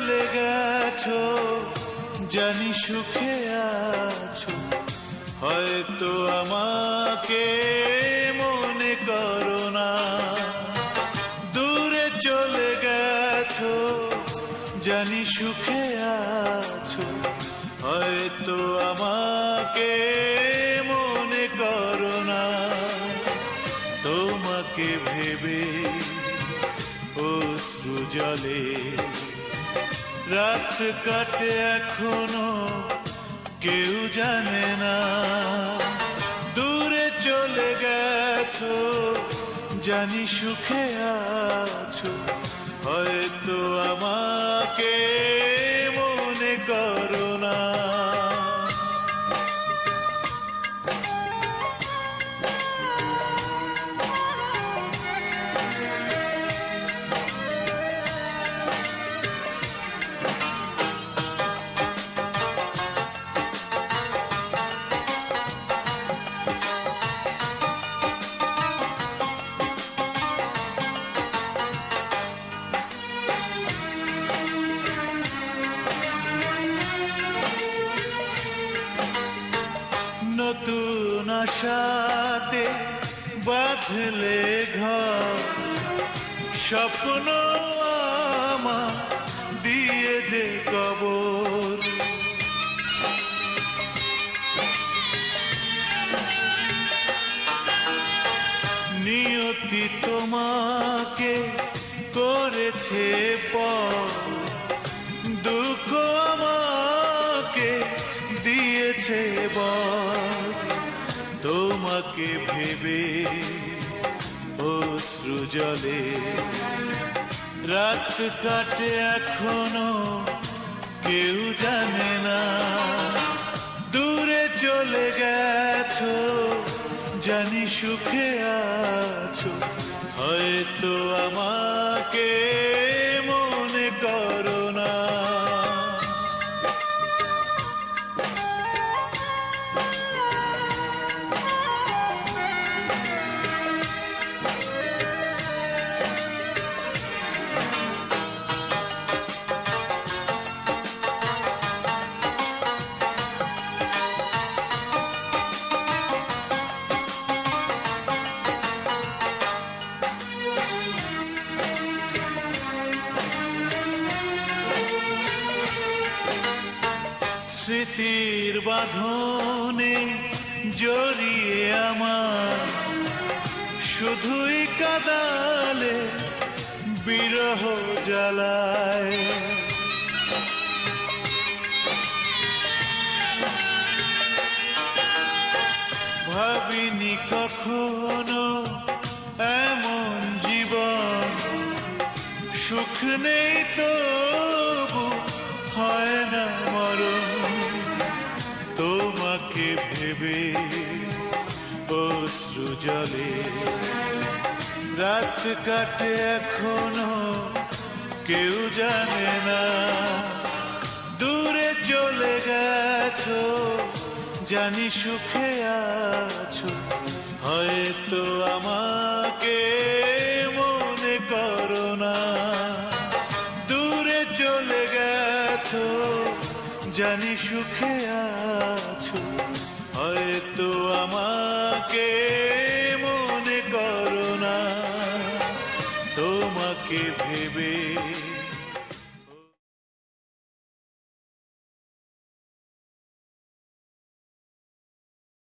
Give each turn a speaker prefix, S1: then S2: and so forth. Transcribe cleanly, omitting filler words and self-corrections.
S1: চলে গেছো, জানি সুখে আছো, হয়তো আমাকে মনে করো না। দূরে চলে গেছো, জানি সুখে আছো, হয়তো আমাকে মনে করো না। তোমাকে ভেবে অশ্রু জলে রাত কাটে এখনো কেউ জানে না। দূরে চলে গেছো, জানি সুখে আছো, হয়তো আমাকে মনে করো না। নতুন আশাতে বাঁধলে ঘর, স্বপ্ন আমার দিয়ে যে কবর। নিয়তি তোমাকে করেছে পর, দুঃখ আমাকে দিয়েছে বর। তোমাকে ভেবে অশ্রু জলে রাত কাটে এখনো কেউ জানে না। দূরে চলে গেছো, জানি সুখে আছো, হয়তো আমাকে মনে করো না। স্মৃতির বাঁধনে জড়িয়ে আমার শুধুই কাদালে বিরহ জ্বালায়। ভাবিনি কখনো এমন জীবন, সুখ নেই তবু হয় না মরণ। তোমাকে ভেবে অশ্রু জলে রাত কাটে এখনো কেউ জানে না। দূরে চলে গেছো, জানি সুখে আছো, হয়তো আমাকে মনে করো না। দূরে চলে গেছো, জানি সুখে আছো, হয়তো আমাকে মনে করো না। তোমাকে ভেবে